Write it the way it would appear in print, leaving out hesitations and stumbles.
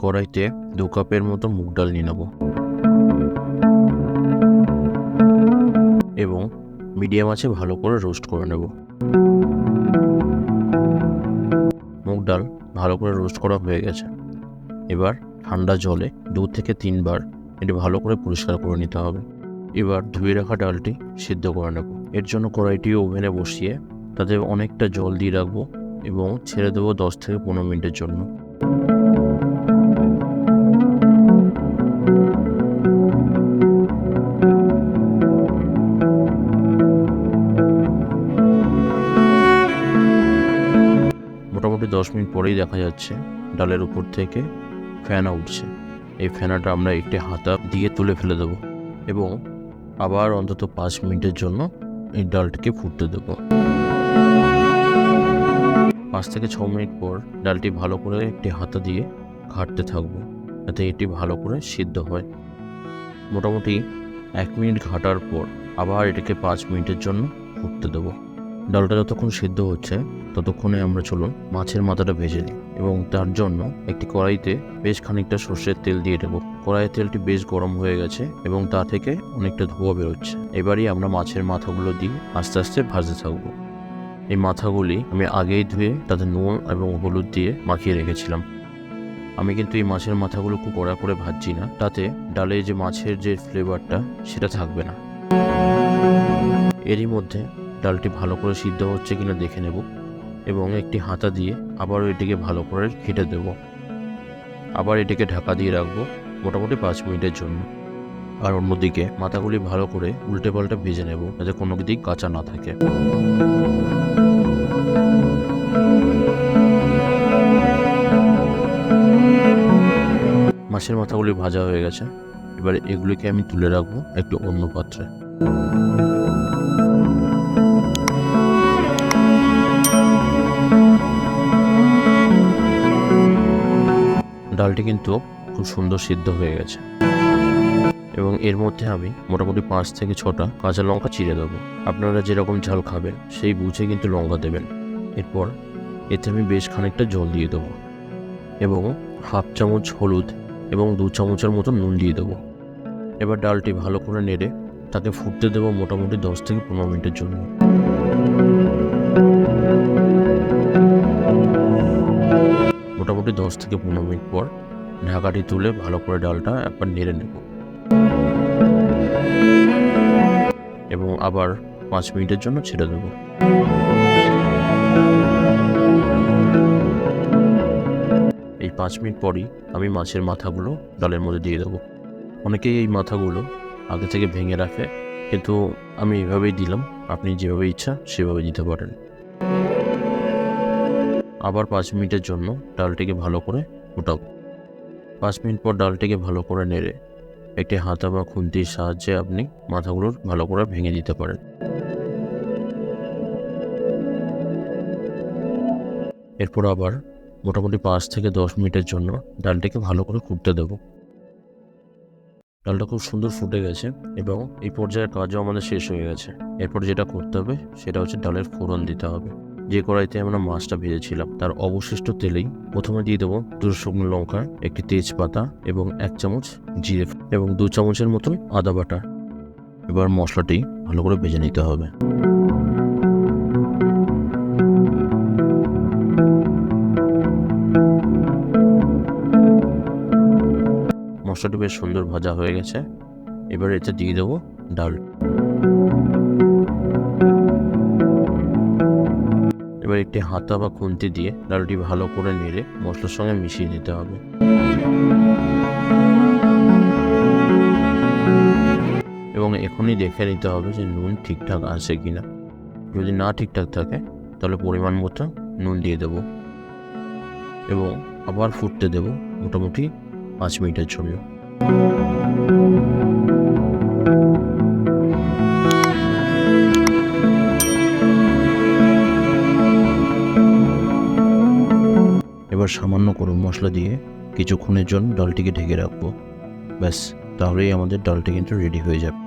কড়াইতে 2 কাপের মতো মুগ ডাল নিয়ে নেব এবং মিডিয়াম আঁচে ভালো করে রোস্ট করে নেব। মুগ ডাল ভালো করে রোস্ট করা হয়ে গেছে। এবার ঠান্ডা জলে 2 থেকে 3 বার এটি ভালো করে পরিষ্কার করে নিতে হবে। এবার ধুয়ে রাখা ডালটি সিদ্ধ করে নেব। এর জন্য কড়াইটি ওভেনে বসিয়ে তাতে অনেকটা জল দিয়ে রাখবো এবং ছেড়ে দেবো 10 থেকে 15 মিনিটের জন্য। মোটামুটি 10 মিনিট পরেই দেখা যাচ্ছে ডালের উপর থেকে ফেনা উঠছে। এই ফেনাটা আমরা একটি হাতা দিয়ে তুলে ফেলে দেবো এবং আবার অন্তত 5 মিনিটের জন্য এই ডালটিকে ফুটতে দেবো। 5 থেকে 6 মিনিট পর ডালটি ভালো করে একটি হাতা দিয়ে ঘাঁটতে থাকবো যাতে এটি ভালো করে সিদ্ধ হয়। মোটামুটি 1 মিনিট ঘাঁটার পর আবার এটাকে 5 মিনিটের জন্য ফুটতে দেবো। ডালটা যতক্ষণ সিদ্ধ হচ্ছে ততক্ষণে আমরা চলুন মাছের মাথাটা ভেজে নিই এবং তার জন্য একটি কড়াইতে বেশ খানিকটা সর্ষের তেল দিয়ে দেবো। কড়াইয়ের তেলটি বেশ গরম হয়ে গেছে এবং তা থেকে অনেকটা ধোঁয়া বেরোচ্ছে। এবারই আমরা মাছের মাথাগুলো দিয়ে আস্তে আস্তে ভাজতে থাকবো। এই মাথাগুলি আমি আগেই ধুয়ে তাতে নুন এবং হলুদ দিয়ে মাখিয়ে রেখেছিলাম। আমি কিন্তু এই মাছের মাথাগুলো খুব কড়া করে ভাজছি না, তাতে ডালে যে মাছের যে ফ্লেভারটা সেটা থাকবে না। এরই মধ্যে ডালটি ভালো করে সিদ্ধ হচ্ছে কিনা দেখে নেব এবং একটি হাতা দিয়ে আবারও এটিকে ভালো করে ঘেঁটে দেব। আবার এটিকে ঢাকা দিয়ে রাখবো মোটামুটি 5 মিনিটের জন্য। আর অন্যদিকে মাথাগুলি ভালো করে উল্টে পাল্টে ভেজে নেব যাতে কোনো দিক কাঁচা না থাকে। মাছের মাথাগুলি ভাজা হয়ে গেছে। এবার এগুলিকে আমি তুলে রাখবো একটু অন্য পাত্রে। ডালটি কিন্তু খুব সুন্দর সিদ্ধ হয়ে গেছে এবং এর মধ্যে আমি মোটামুটি 5 থেকে 6টা কাঁচা লঙ্কা চিড়ে দেবো। আপনারা যেরকম ঝাল খাবেন সেই বুঝে কিন্তু লঙ্কা দেবেন। এরপর এতে আমি বেশ খানিকটা জল দিয়ে দেবো এবং 1/2 চামচ হলুদ এবং 2 চামচের মতো নুন দিয়ে দেবো। এবার ডালটি ভালো করে নেড়ে তাকে ফুটতে দেবো মোটামুটি 10 থেকে 15 মিনিটের জন্য। মোটামুটি 10 থেকে 15 মিনিট পর ঢাকাটি তুলে ভালো করে ডালটা একবার নেড়ে নেব এবং আবার 5 মিনিটের জন্য ছেড়ে দেবো। এই 5 মিনিট পরই আমি মাছের মাথাগুলো ডালের মধ্যে দিয়ে দেবো। অনেকেই এই মাথাগুলো আগে থেকে ভেঙে রাখে, কিন্তু আমি এভাবেই দিলাম। আপনি যেভাবে ইচ্ছা সেভাবে দিতে পারেন। আবার 5 মিনিটের জন্য ডালটিকে ভালো করে ফুটাবো। 5 মিনিট পর ডালটিকে ভালো করে নেড়ে একটি হাতা বা খুন্তির সাহায্যে আপনি মাথাগুলোর ভালো করে ভেঙে দিতে পারেন। এরপর আবার মোটামুটি 5 থেকে 10 মিনিটের জন্য ডালটিকে ভালো করে ফুটতে দেবো। ডালটা খুব সুন্দর ফুটে গেছে এবং এই পর্যায়ের কাজও আমাদের শেষ হয়ে গেছে। এরপর যেটা করতে হবে সেটা হচ্ছে ডালের ফোড়ন দিতে হবে। যে কড়াইতে আমরা মাছটা ভেজেছিলাম তার অবশিষ্ট তেলেই প্রথমে দিয়ে দেবো 2 শুকনো লঙ্কা, একটি তেজপাতা এবং 1 চামচ জিরে এবং 2 চামচের মতন আদা বাটা। এবার মশলাটি ভালো করে ভেজে নিতে হবে। মশলাটি বেশ সুন্দর ভাজা হয়ে গেছে। এবার এতে দিয়ে দেবো ডাল। এবার একটি হাতা বা খুন্তি দিয়ে ডালটি ভালো করে নেড়ে মশলার সঙ্গে মিশিয়ে নিতে হবে। এবং এখনই দেখে নিতে হবে যে নুন ঠিকঠাক আছে কিনা। যদি না ঠিকঠাক থাকে তাহলে পরিমাণ মতো নুন দিয়ে দেবো এবং আবার ফুটতে দেবো মোটামুটি 5 মিনিটের জন্য। এবার সামান্য গরম মশলা দিয়ে কিছুক্ষণের জন্য ডালটিকে ঢেকে রাখবো। ব্যাস, তাহলেই আমাদের ডালটি কিন্তু রেডি হয়ে যাবে।